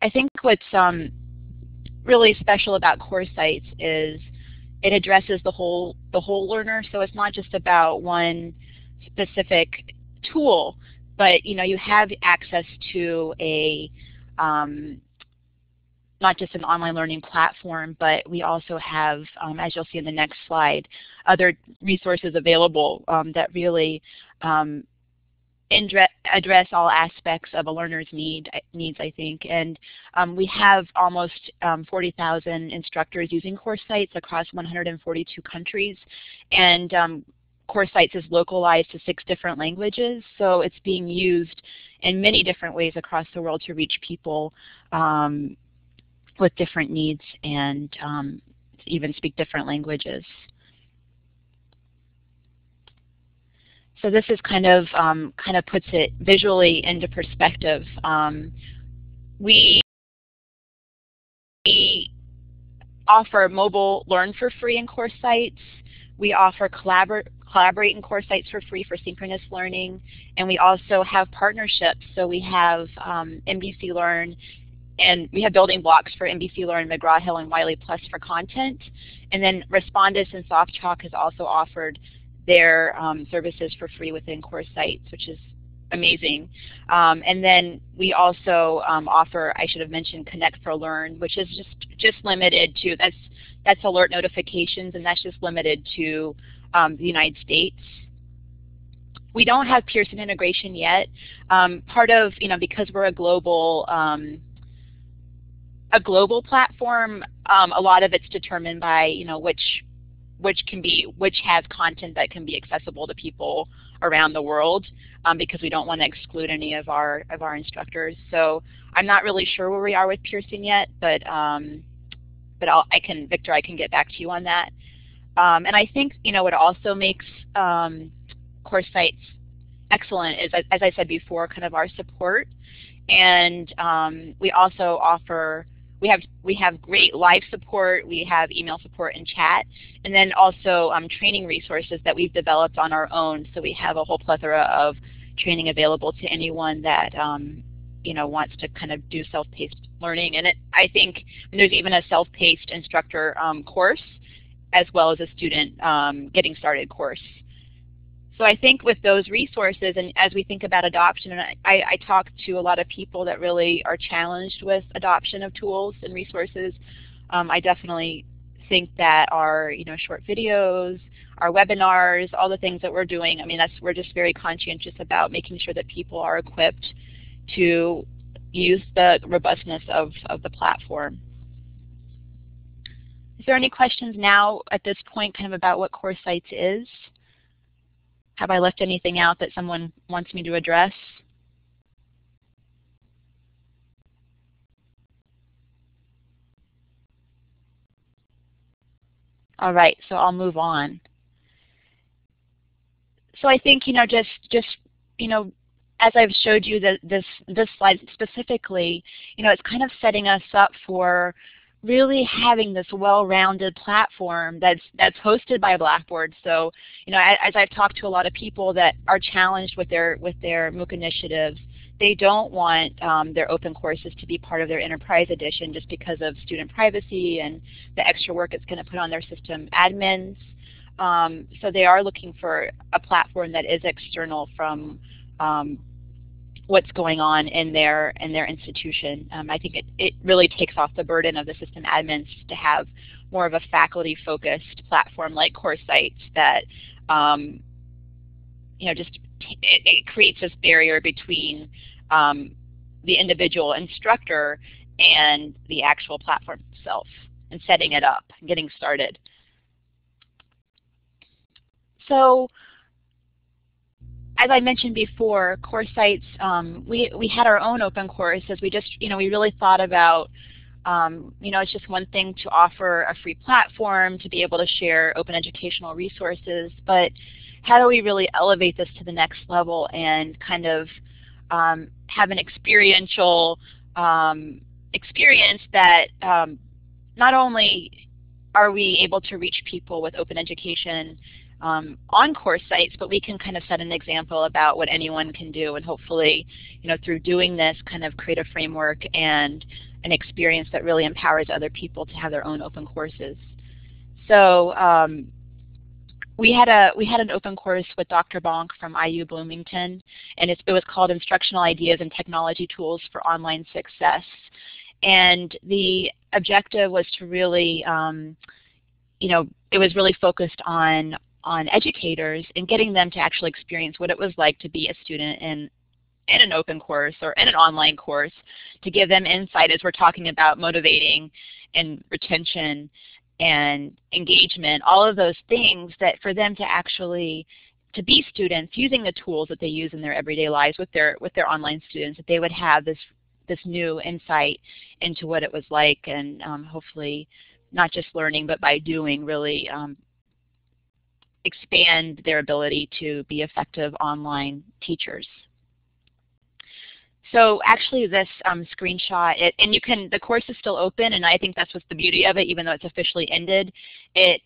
I think what's really special about Coursesites is it addresses the whole learner. So it's not just about one specific tool, but you have access to a not just an online learning platform, but we also have, as you'll see in the next slide, other resources available that really address all aspects of a learner's needs, I think. And we have almost 40,000 instructors using Coursesites across 142 countries. And Coursesites is localized to 6 different languages, so it's being used in many different ways across the world to reach people with different needs and even speak different languages. So this is kind of puts it visually into perspective. We offer mobile learn for free in Coursesites. We offer collaborate in Coursesites for free for synchronous learning, and we also have partnerships. So we have NBC Learn, and we have building blocks for NBC Learn, McGraw-Hill, and Wiley Plus for content. And then Respondus and SoftChalk has also offered their services for free within Coursesites, which is amazing. And then we also offer, I should have mentioned, Connect for Learn, which is just limited to, that's alert notifications, and that's just limited to the United States. We don't have Pearson integration yet. Part of, because we're a global platform, a lot of it's determined by which has content that can be accessible to people around the world, because we don't want to exclude any of our instructors. So I'm not really sure where we are with Pearson yet, but Victor, I can get back to you on that. And I think what also makes Coursesites excellent is, as I said before, kind of our support, and we also offer. We have great live support, we have email support and chat, and then also training resources that we've developed on our own. So we have a whole plethora of training available to anyone that wants to kind of do self-paced learning. And I think there's even a self-paced instructor course, as well as a student getting started course. So I think with those resources, and as we think about adoption, and I talk to a lot of people that really are challenged with adoption of tools and resources, I definitely think that our short videos, our webinars, all the things that we're doing, we're just very conscientious about making sure that people are equipped to use the robustness of the platform. Is there any questions now at this point kind of about what Coursesites is? Have I left anything out that someone wants me to address? All right, so I'll move on. So I think as I've showed you this slide specifically, it's kind of setting us up for really having this well-rounded platform that's hosted by Blackboard. So, as I've talked to a lot of people that are challenged with their MOOC initiatives, they don't want their open courses to be part of their enterprise edition just because of student privacy and the extra work it's going to put on their system admins. So they are looking for a platform that is external from what's going on in their institution. I think it really takes off the burden of the system admins to have more of a faculty-focused platform like Coursesites that it creates this barrier between the individual instructor and the actual platform itself, and setting it up and getting started. So, as I mentioned before, Coursesites, we had our own open courses. We just, we really thought about, it's just one thing to offer a free platform to be able to share open educational resources, but how do we really elevate this to the next level and kind of have an experiential experience that not only are we able to reach people with open education on Coursesites, but we can kind of set an example about what anyone can do, and hopefully, through doing this, kind of create a framework and an experience that really empowers other people to have their own open courses. So we had an open course with Dr. Bonk from IU Bloomington, and it was called Instructional Ideas and Technology Tools for Online Success. And the objective was to really, it was really focused on educators and getting them to actually experience what it was like to be a student in an open course or in an online course, to give them insight as we're talking about motivating and retention and engagement, all of those things, that for them to actually to be students using the tools that they use in their everyday lives with their online students, that they would have this new insight into what it was like, and hopefully not just learning, but by doing, really expand their ability to be effective online teachers. So actually this screenshot, the course is still open, and I think that's what's the beauty of it. Even though it's officially ended, it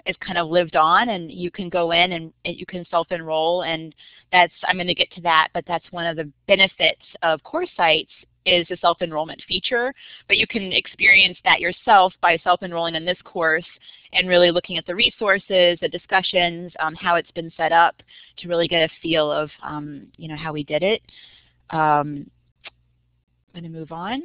is kind of lived on, and you can go in and you can self-enroll, and I'm going to get to that, but that's one of the benefits of Coursesites is the self-enrollment feature. But you can experience that yourself by self-enrolling in this course and really looking at the resources, the discussions, how it's been set up, to really get a feel of how we did it. I'm going to move on.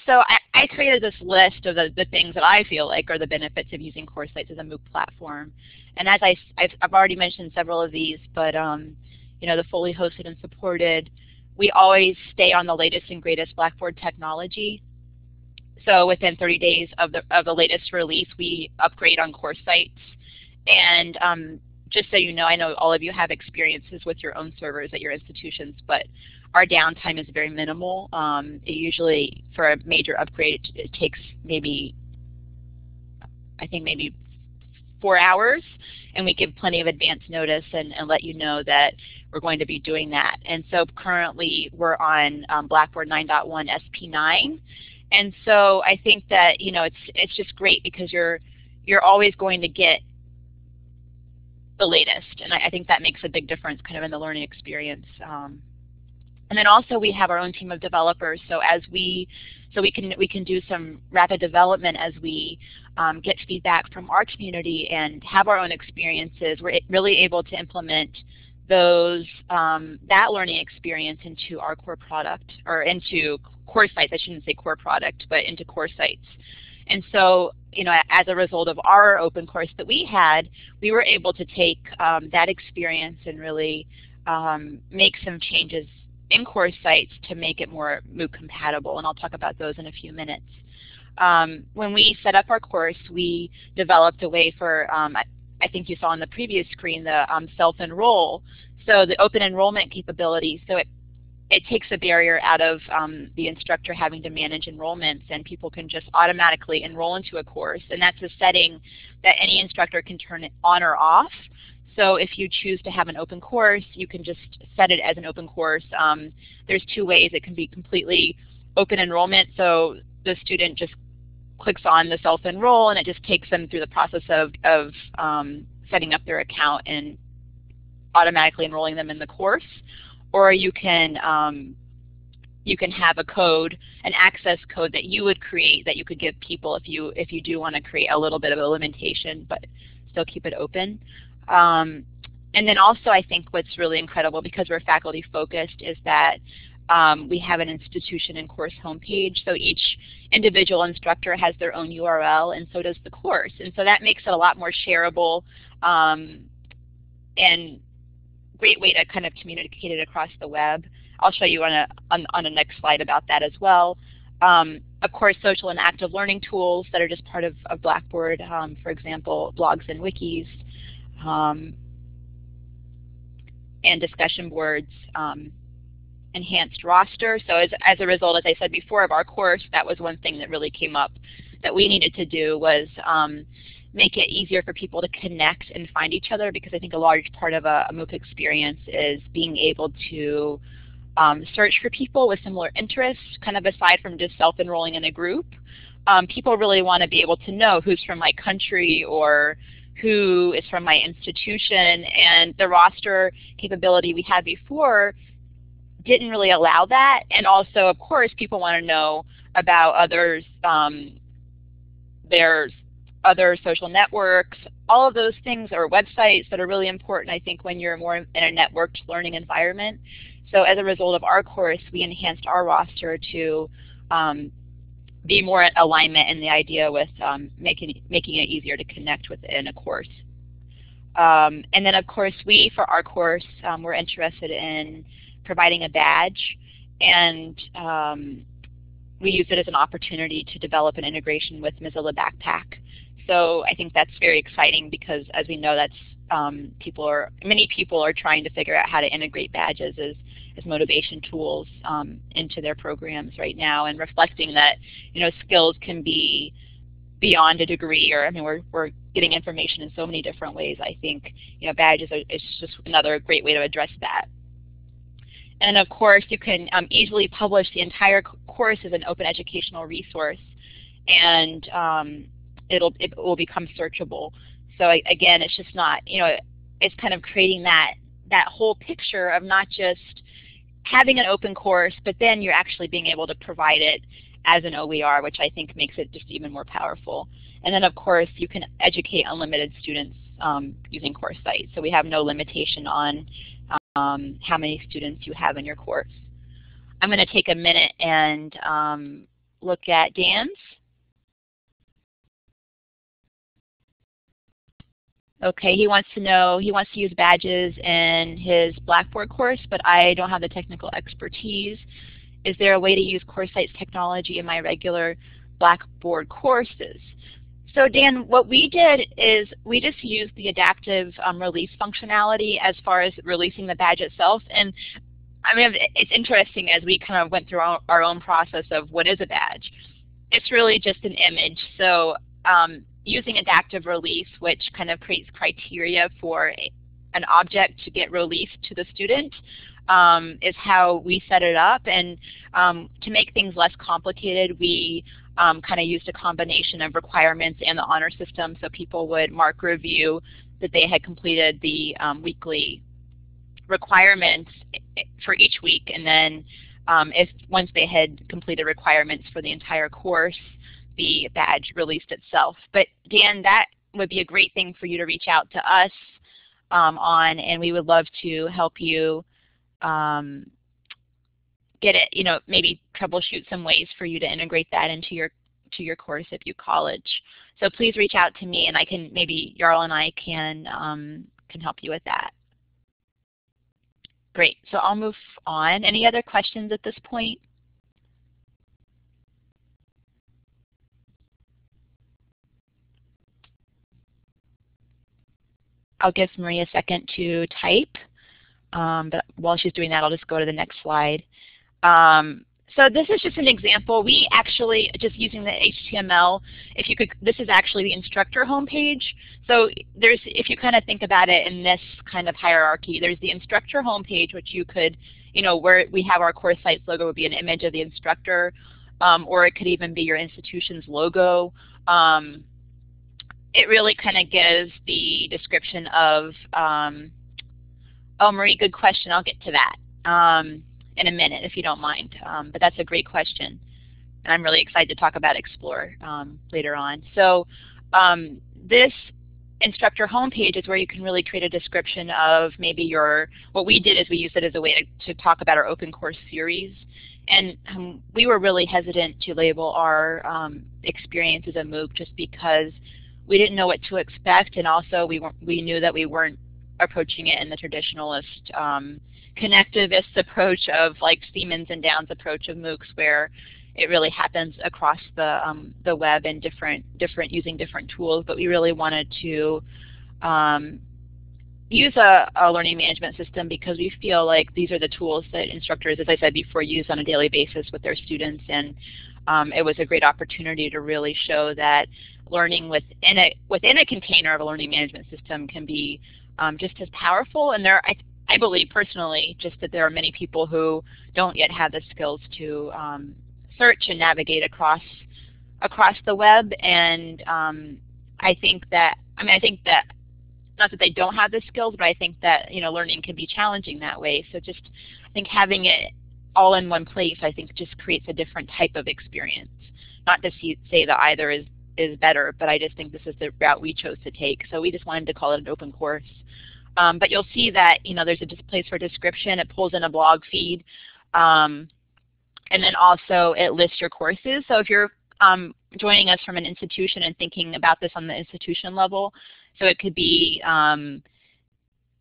So I created this list of the things that I feel like are the benefits of using Coursesites as a MOOC platform. And as I've already mentioned several of these, but the fully hosted and supported, we always stay on the latest and greatest Blackboard technology. So within 30 days of the latest release, we upgrade on Coursesites. And just so you know, I know all of you have experiences with your own servers at your institutions, but our downtime is very minimal. It usually, for a major upgrade, it takes maybe 4 hours, and we give plenty of advance notice and let you know that we're going to be doing that. And so currently we're on Blackboard 9.1 SP9, and so I think that it's just great because you're always going to get the latest, and I think that makes a big difference kind of in the learning experience. And then also we have our own team of developers, so we can do some rapid development as we get feedback from our community and have our own experiences. We're really able to implement that learning experience into our core product, or into Coursesites. I shouldn't say core product, but into Coursesites. And so, as a result of our open course that we had, we were able to take that experience and really make some changes in Coursesites to make it more MOOC compatible, and I'll talk about those in a few minutes. When we set up our course, we developed a way for, I think you saw on the previous screen, the self-enroll, so the open enrollment capability. So it takes a barrier out of the instructor having to manage enrollments, and people can just automatically enroll into a course, and that's a setting that any instructor can turn it on or off. So if you choose to have an open course, you can just set it as an open course. There's two ways. It can be completely open enrollment, so the student just clicks on the self-enroll and it just takes them through the process of setting up their account and automatically enrolling them in the course. Or you can have a code, an access code that you would create that you could give people if you do want to create a little bit of a limitation but still keep it open. And then also I think what's really incredible, because we're faculty focused, is that we have an institution and course homepage. So each individual instructor has their own URL, and so does the course. And so that makes it a lot more shareable and great way to kind of communicate it across the web. I'll show you on the next slide about that as well. Of course, social and active learning tools that are just part of Blackboard, for example, blogs and wikis, and discussion boards, enhanced roster. So as a result, as I said before, of our course, that was one thing that really came up that we needed to do, was make it easier for people to connect and find each other, because I think a large part of a MOOC experience is being able to search for people with similar interests, kind of aside from just self-enrolling in a group. People really want to be able to know who's from my country or who is from my institution, and the roster capability we had before didn't really allow that. And also, of course, people want to know about others, there's other social networks, all of those things, or websites that are really important, I think, when you're more in a networked learning environment. So as a result of our course, we enhanced our roster to be more in alignment in the idea with making it easier to connect within a course. And then, of course, for our course, we're interested in providing a badge, and we use it as an opportunity to develop an integration with Mozilla Backpack. So I think that's very exciting because, as we know, that's many people are trying to figure out how to integrate badges as motivation tools into their programs right now, and reflecting that skills can be beyond a degree, or we're getting information in so many different ways. I think badges is just another great way to address that. And of course, you can easily publish the entire course as an open educational resource, and it will become searchable. So again, it's just not, it's kind of creating that whole picture of not just having an open course, but then you're actually being able to provide it as an OER, which I think makes it just even more powerful. And then, of course, you can educate unlimited students using Coursesites. So we have no limitation on how many students you have in your course. I'm going to take a minute and look at Dan's. Okay, he wants to use badges in his Blackboard course, but I don't have the technical expertise. Is there a way to use Coursesites technology in my regular Blackboard courses? So Dan, what we did is we just used the adaptive release functionality as far as releasing the badge itself. And it's interesting as we kind of went through our own process of what is a badge. It's really just an image. So using adaptive release, which kind of creates criteria for an object to get released to the student, is how we set it up. And to make things less complicated, we kind of used a combination of requirements and the honor system. So people would mark review that they had completed the weekly requirements for each week, and then once they had completed requirements for the entire course, the badge released itself. But Dan, that would be a great thing for you to reach out to us on, and we would love to help you get it, maybe troubleshoot some ways for you to integrate that into your course at Butte College. So please reach out to me, and maybe Jarl and I can help you with that. Great, so I'll move on. Any other questions at this point? I'll give Maria a second to type, but while she's doing that, I'll just go to the next slide. So this is just an example. We actually, just using the HTML, this is actually the instructor homepage. So if you kind of think about it in this kind of hierarchy, there's the instructor homepage, which you could, where we have our Coursesites logo would be an image of the instructor, or it could even be your institution's logo. It really kind of gives the description of, oh, Marie, good question. I'll get to that in a minute, if you don't mind. But that's a great question, and I'm really excited to talk about Explore later on. So this instructor homepage is where you can really create a description of maybe what we did is we used it as a way to talk about our open course series. And we were really hesitant to label our experience as a MOOC just because we didn't know what to expect, and also we knew that we weren't approaching it in the traditionalist connectivist approach of like Siemens and Downs approach of MOOCs, where it really happens across the web and using different tools. But we really wanted to use a learning management system because we feel like these are the tools that instructors, as I said before, use on a daily basis with their students. And it was a great opportunity to really show that learning within a container of a learning management system can be just as powerful. And I believe personally just that there are many people who don't yet have the skills to search and navigate across the web. And I think that I mean, I think that, not that they don't have the skills, but I think that, you know, learning can be challenging that way. So just, I think having it all in one place, I think just creates a different type of experience. Not to say that either is better, but I just think this is the route we chose to take. So we just wanted to call it an open course. But you'll see that, you know, there's a place for description. It pulls in a blog feed. And then also it lists your courses. So if you're joining us from an institution and thinking about this on the institution level, so it could be,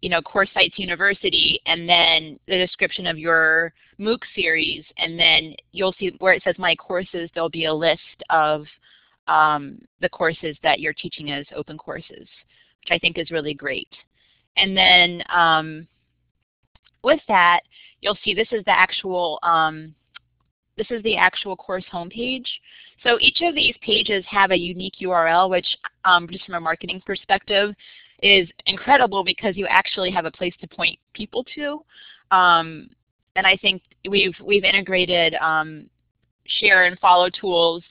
you know, Coursesites University, and then the description of your MOOC series, and then you'll see where it says My Courses, there'll be a list of the courses that you're teaching as open courses, which I think is really great. And then with that, you'll see this is the actual course homepage. So each of these pages have a unique URL, which just from a marketing perspective is incredible because you actually have a place to point people to. And I think we've integrated share and follow tools,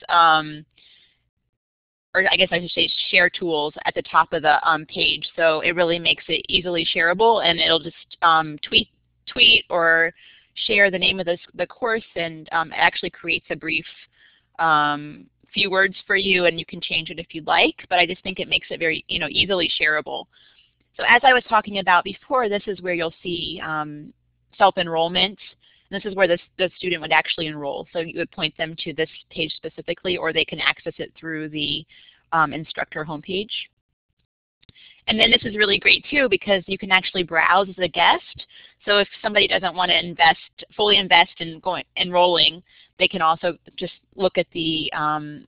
or I guess I should say share tools at the top of the page. So it really makes it easily shareable, and it'll just tweet or share the name of the course, and it actually creates a brief few words for you, and you can change it if you'd like, but I just think it makes it very, you know, easily shareable. So as I was talking about before, this is where you'll see self-enrollment. This is where the student would actually enroll. So you would point them to this page specifically, or they can access it through the instructor homepage. And then this is really great too because you can actually browse as a guest. So if somebody doesn't want to fully invest in enrolling, they can also just look at the,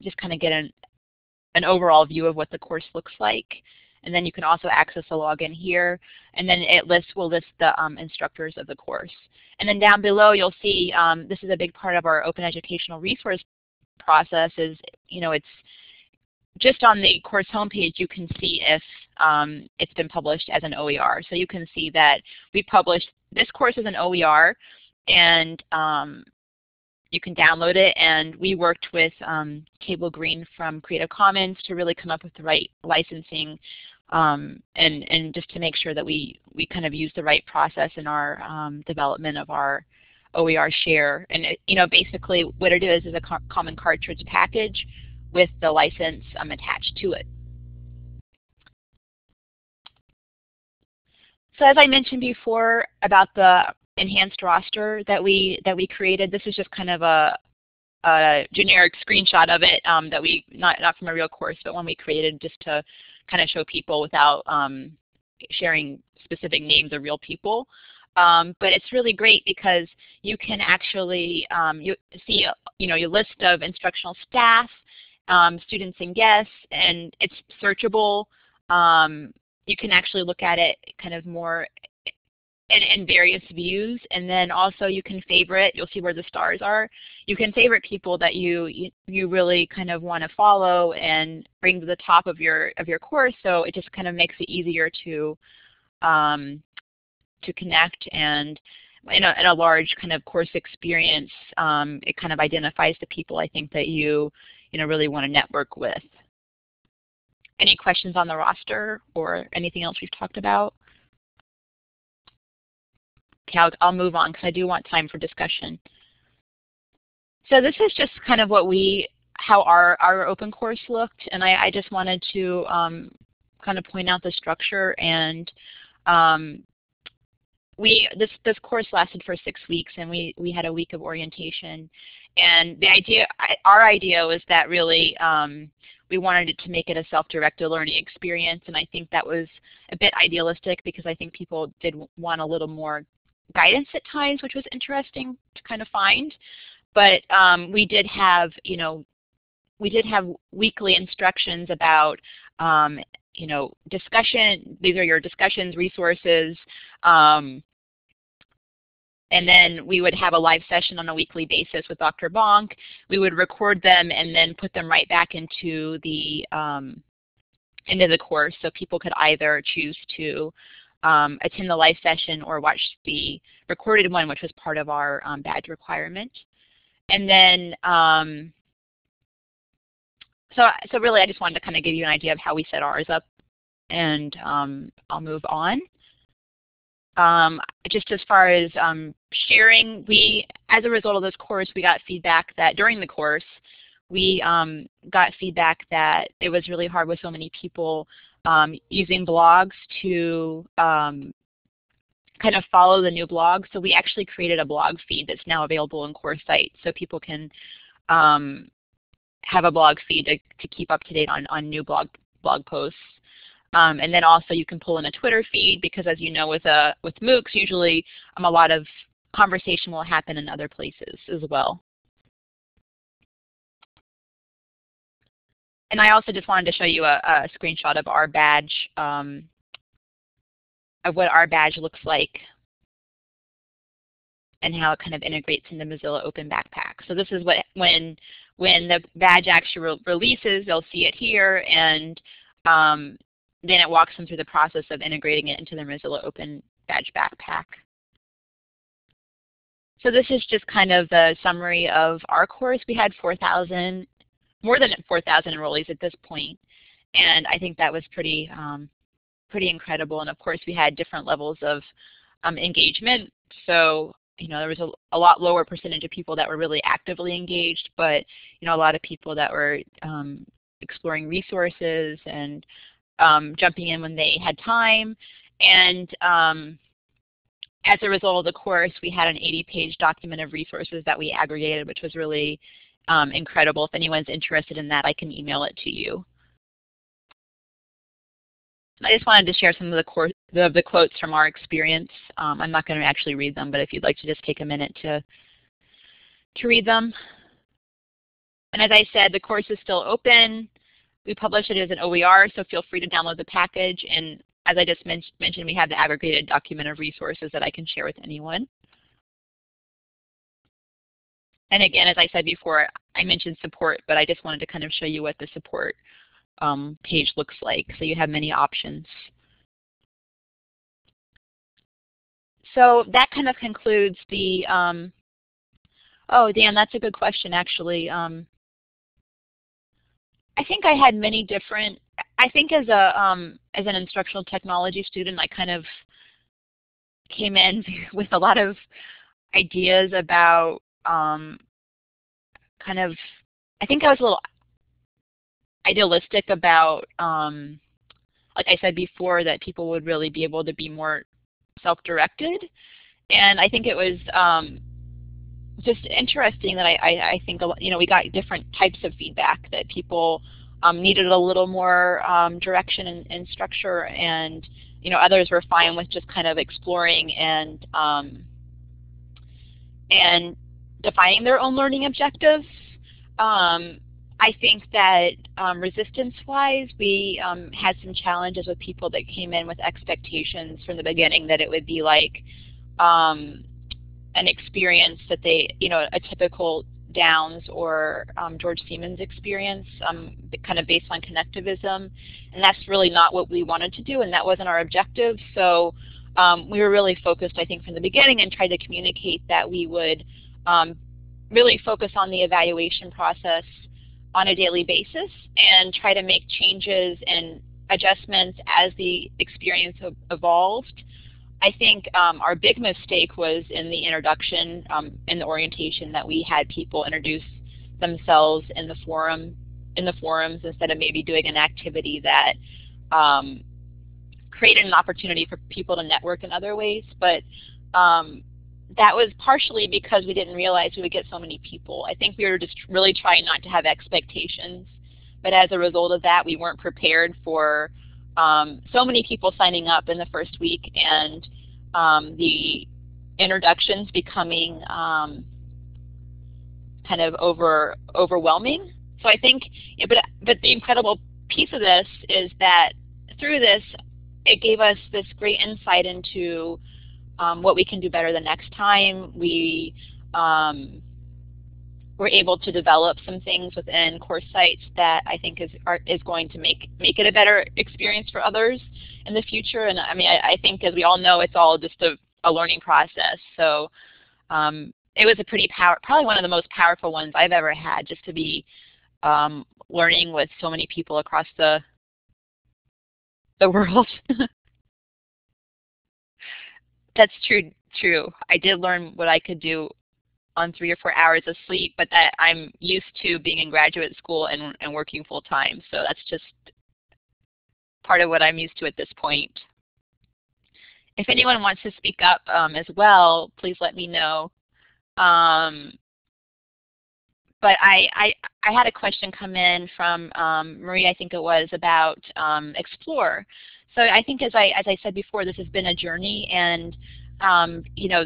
just kind of get an overall view of what the course looks like. And then you can also access a login here. And then it will list the instructors of the course. And then down below you'll see, this is a big part of our open educational resource process is, you know, it's just on the course homepage you can see if it's been published as an OER. So you can see that we published this course as an OER, and you can download it, and we worked with Cable Green from Creative Commons to really come up with the right licensing and just to make sure that we kind of use the right process in our development of our OER share. And you know, basically what it is a common cartridge package with the license attached to it. So as I mentioned before about the enhanced roster that we created, this is just kind of a generic screenshot of it that we, not from a real course, but one we created just to kind of show people without sharing specific names of real people. But it's really great because you can actually you see, you know, your list of instructional staff, students and guests, and it's searchable. You can actually look at it kind of more in various views, and then also you can favorite. You'll see where the stars are. You can favorite people that you really kind of want to follow and bring to the top of your course. So it just kind of makes it easier to connect, and in a large kind of course experience, it kind of identifies the people I think that you really want to network with. Any questions on the roster or anything else we've talked about? Okay, I'll move on because I do want time for discussion. So this is just kind of how our open course looked, and I just wanted to kind of point out the structure. And this course lasted for 6 weeks, and we had a week of orientation. And our idea was that really we wanted it to make it a self-directed learning experience, and I think that was a bit idealistic because I think people did want a little more guidance at times, which was interesting to kind of find. But we did have weekly instructions about discussion. These are your discussions, resources. And then we would have a live session on a weekly basis with Dr. Bonk. We would record them and then put them right back into the course, so people could either choose to attend the live session or watch the recorded one, which was part of our badge requirement. And then, so really I just wanted to kind of give you an idea of how we set ours up. and I'll move on. Just as far as sharing, as a result of this course, we got feedback that during the course, we got feedback that it was really hard with so many people using blogs to kind of follow the new blog. So we actually created a blog feed that's now available in Coursesites, so people can have a blog feed to keep up to date on new blog posts. And then also you can pull in a Twitter feed, because as you know with MOOCs, usually a lot of conversation will happen in other places as well. And I also just wanted to show you a screenshot of our badge, of what our badge looks like and how it kind of integrates into Mozilla Open Backpack. So this is what, when the badge actually releases, they'll see it here, and then it walks them through the process of integrating it into their Mozilla Open Badge Backpack. So this is just kind of the summary of our course. We had more than 4,000 enrollees at this point, and I think that was pretty incredible. And of course, we had different levels of engagement. So there was a lot lower percentage of people that were really actively engaged, but a lot of people that were exploring resources and jumping in when they had time. And as a result of the course, we had an 80-page document of resources that we aggregated, which was really incredible. If anyone's interested in that, I can email it to you. I just wanted to share some of the quotes from our experience. I'm not going to actually read them, but if you'd like to just take a minute to read them. And as I said, the course is still open. We publish it as an OER, so feel free to download the package. And as I just mentioned, we have the aggregated document of resources that I can share with anyone. And again, as I said before, I mentioned support, but I just wanted to kind of show you what the support page looks like. So you have many options. So that kind of concludes the, oh, Dan, that's a good question, actually. I think I had many different, I think as an instructional technology student, I kind of came in with a lot of ideas about kind of, I think I was a little idealistic about, like I said before, that people would really be able to be more self-directed. And I think it was just interesting that I think we got different types of feedback, that people needed a little more direction and structure, and others were fine with just kind of exploring and defining their own learning objectives. I think that resistance-wise, we had some challenges with people that came in with expectations from the beginning that it would be like an experience that they, a typical Downs or George Siemens experience, kind of based on connectivism, and that's really not what we wanted to do, and that wasn't our objective. So we were really focused, I think, from the beginning, and tried to communicate that we would really focus on the evaluation process on a daily basis and try to make changes and adjustments as the experience evolved. I think our big mistake was in the introduction, in the orientation, that we had people introduce themselves in the forums instead of maybe doing an activity that created an opportunity for people to network in other ways. But that was partially because we didn't realize we would get so many people. I think we were just really trying not to have expectations. But as a result of that, we weren't prepared for so many people signing up in the first week, and the introductions becoming kind of overwhelming. So I think, but the incredible piece of this is that through this, it gave us this great insight into what we can do better the next time. We were able to develop some things within Coursesites that I think is going to make it a better experience for others in the future. And I mean, I think, as we all know, it's all just a learning process. So it was probably one of the most powerful ones I've ever had, just to be learning with so many people across the the world. That's true. I did learn what I could do on 3 or 4 hours of sleep, but that I'm used to being in graduate school and working full time. So that's just part of what I'm used to at this point. If anyone wants to speak up as well, please let me know. But I had a question come in from Marie, I think it was, about Explore. So I think as I said before, this has been a journey, and you know,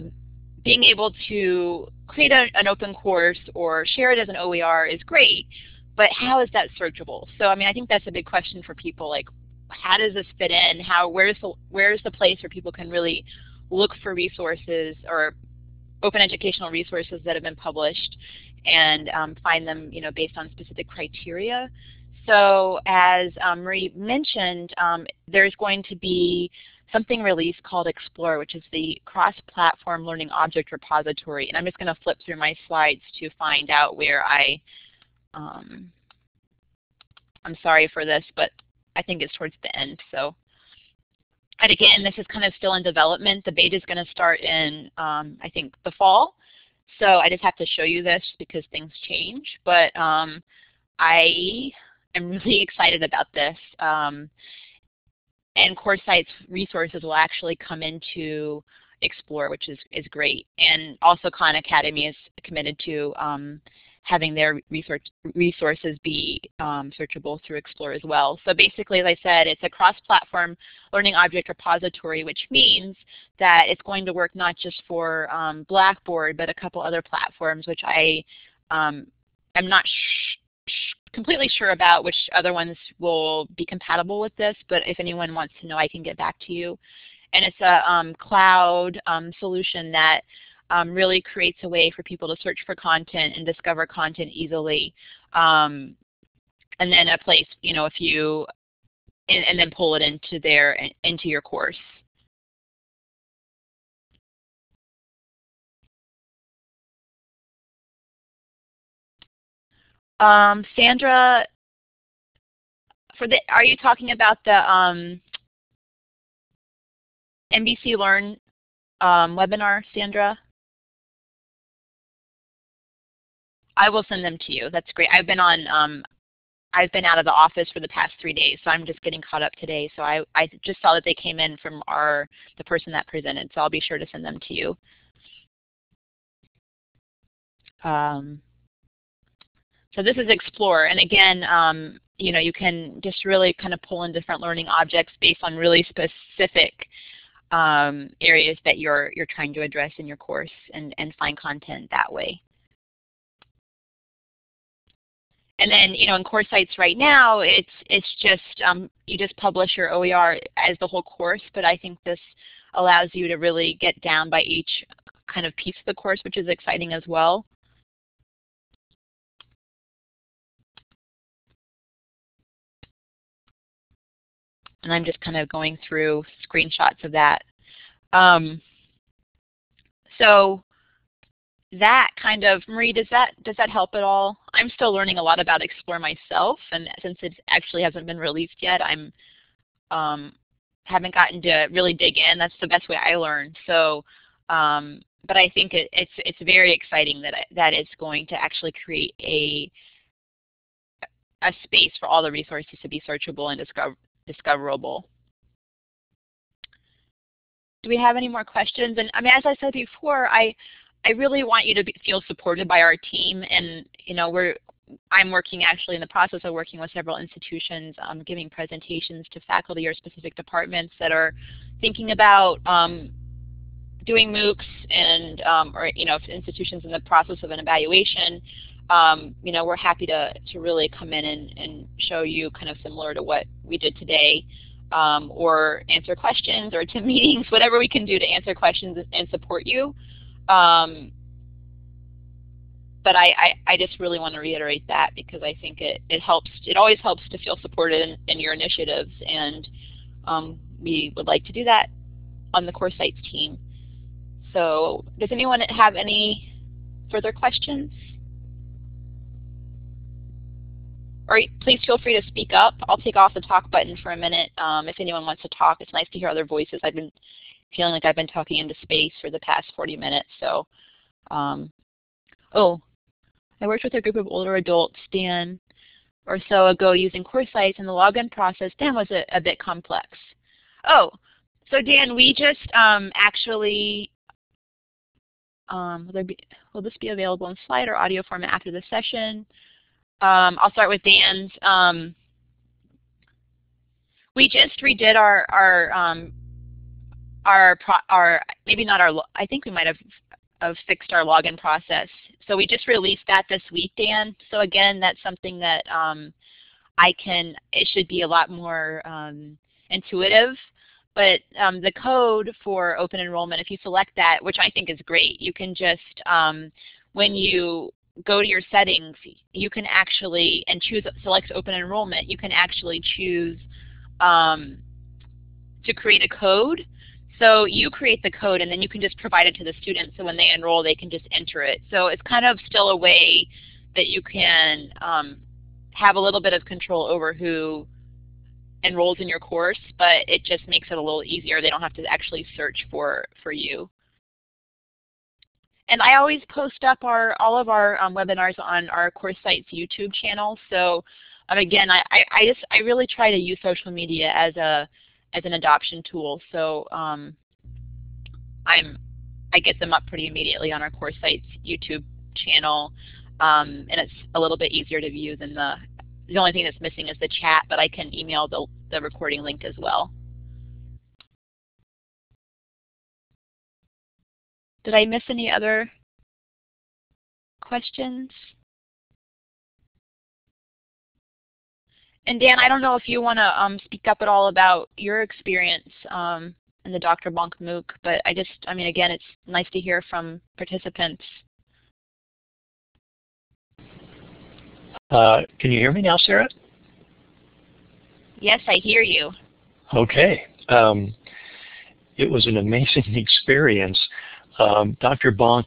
being able to create an open course or share it as an OER is great, but how is that searchable? So I mean, I think that's a big question for people, like, how does this fit in? Where's the place where people can really look for resources or open educational resources that have been published and find them, you know, based on specific criteria? So as Marie mentioned, there's going to be something released called Explore, which is the cross-platform learning object repository. And I'm just going to flip through my slides to find out where I'm sorry for this, but I think it's towards the end. So, and again, this is kind of still in development. The beta is going to start in, I think, the fall. So I just have to show you this because things change. But I am really excited about this. And Coursesites resources will actually come into Explore, which is great. And also Khan Academy is committed to having their resources be searchable through Explore as well. So basically, as I said, it's a cross-platform learning object repository, which means that it's going to work not just for Blackboard, but a couple other platforms, which I'm not completely sure about which other ones will be compatible with this, but if anyone wants to know, I can get back to you. And it's a cloud solution that really creates a way for people to search for content and discover content easily. And then a place, you know, and then pull it into your course. Sandra, are you talking about the NBC Learn webinar, Sandra? I will send them to you. That's great. I've been out of the office for the past 3 days, so I'm just getting caught up today. So I just saw that they came in from the person that presented, so I'll be sure to send them to you. So this is Explore, and again, you know, you can just really kind of pull in different learning objects based on really specific areas that you're trying to address in your course, and find content that way. And then, you know, in Coursesites right now, it's just you just publish your OER as the whole course, but I think this allows you to really get down by each kind of piece of the course, which is exciting as well. And I'm just kind of going through screenshots of that. So that kind of, Marie, does that help at all? I'm still learning a lot about Explore myself, and since it actually hasn't been released yet, I'm haven't gotten to really dig in. That's the best way I learn. So, but I think it's very exciting that it's going to actually create a space for all the resources to be searchable and discoverable. Do we have any more questions? And I mean, as I said before, I really want you to feel supported by our team, and you know, I'm working actually in the process of working with several institutions, giving presentations to faculty or specific departments that are thinking about doing MOOCs, and or you know, if institutions in the process of an evaluation. You know, we're happy to really come in and show you kind of similar to what we did today, or answer questions or attend meetings, whatever we can do to answer questions and support you. But I just really want to reiterate that, because I think it helps. It always helps to feel supported in your initiatives, and we would like to do that on the Coursesites team. So does anyone have any further questions? or please feel free to speak up. I'll take off the talk button for a minute if anyone wants to talk. It's nice to hear other voices. I've been feeling like I've been talking into space for the past 40 minutes. So, oh, I worked with a group of older adults, Dan, or so ago using Coursesites, and the login process, Dan, was a bit complex. Oh, so Dan, we just actually, will this be available in slide or audio format after the session? I'll start with Dan's. We just redid maybe not our, I think we might have fixed our login process. So we just released that this week, Dan. So again, that's something that it should be a lot more intuitive. But the code for open enrollment, if you select that, which I think is great, you can just, when you go to your settings, you can actually, and select open enrollment, you can actually choose to create a code. So you create the code and then you can just provide it to the students, so when they enroll they can just enter it. So it's kind of still a way that you can have a little bit of control over who enrolls in your course, but it just makes it a little easier. They don't have to actually search for you. And I always post up all of our webinars on our Coursesites YouTube channel. So again, I really try to use social media as an adoption tool. So I get them up pretty immediately on our Coursesites YouTube channel, and it's a little bit easier to view than the only thing that's missing is the chat, but I can email the recording link as well. Did I miss any other questions? And Dan, I don't know if you want to speak up at all about your experience in the Dr. Bonk MOOC, but I mean, again, it's nice to hear from participants. Can you hear me now, Sarah? Yes, I hear you. Okay. It was an amazing experience. Dr. Bonk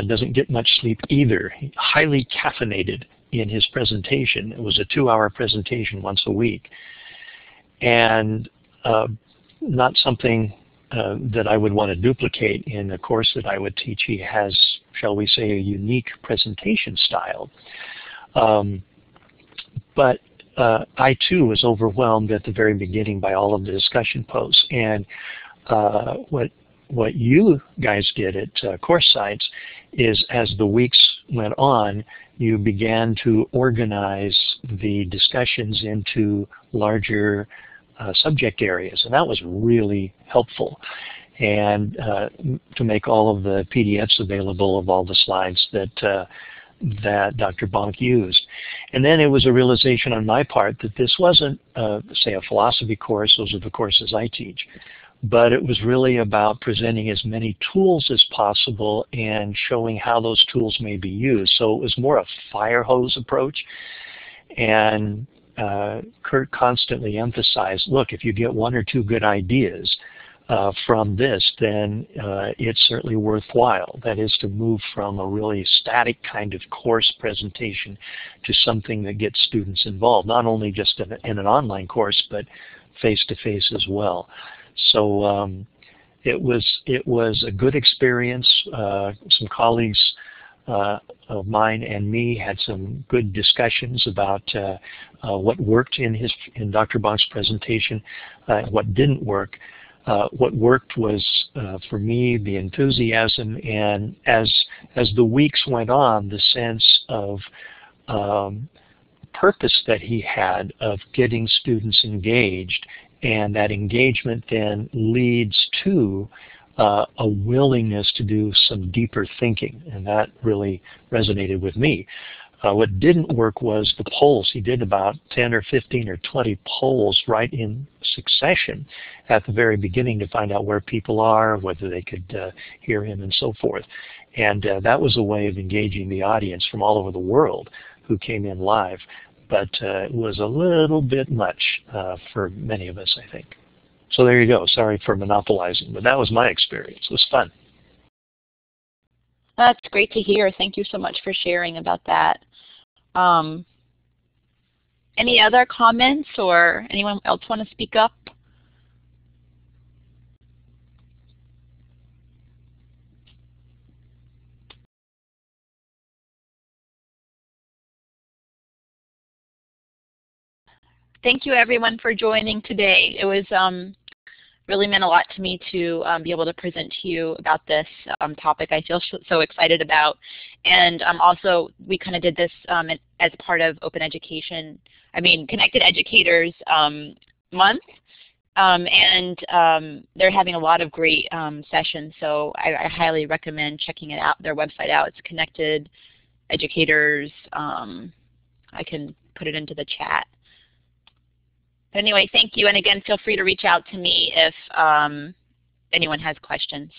doesn't get much sleep either. He highly caffeinated in his presentation. It was a 2-hour presentation once a week. And not something that I would want to duplicate in a course that I would teach. He has, shall we say, a unique presentation style. But I too was overwhelmed at the very beginning by all of the discussion posts. And what you guys did at Coursesites is, as the weeks went on, you began to organize the discussions into larger subject areas, and that was really helpful. And to make all of the PDFs available of all the slides that Dr. Bonk used. And then it was a realization on my part that this wasn't, say, a philosophy course. Those are the courses I teach. But it was really about presenting as many tools as possible and showing how those tools may be used. So it was more a fire hose approach. And Kurt constantly emphasized, look, if you get 1 or 2 good ideas from this, then it's certainly worthwhile. That is, to move from a really static kind of course presentation to something that gets students involved, not only just in an online course, but face-to-face as well. So it was a good experience. Some colleagues of mine and me had some good discussions about what worked in Dr. Bonk's presentation, what didn't work. What worked was, for me, the enthusiasm, and as the weeks went on, the sense of purpose that he had of getting students engaged, and that engagement then leads to a willingness to do some deeper thinking, and that really resonated with me. What didn't work was the polls. He did about 10 or 15 or 20 polls right in succession at the very beginning to find out where people are, whether they could hear him, and so forth. And that was a way of engaging the audience from all over the world who came in live. But it was a little bit much for many of us, I think. So there you go. Sorry for monopolizing, but that was my experience. It was fun. That's great to hear. Thank you so much for sharing about that. And Any other comments, or anyone else want to speak up? Thank you everyone for joining today. It was really meant a lot to me to be able to present to you about this topic I feel so excited about. And also, we kind of did this as part of Connected Educators Month. They're having a lot of great sessions, so I highly recommend checking it out, their website out. It's Connected Educators. I can put it into the chat. But anyway, thank you, and again, feel free to reach out to me if anyone has questions.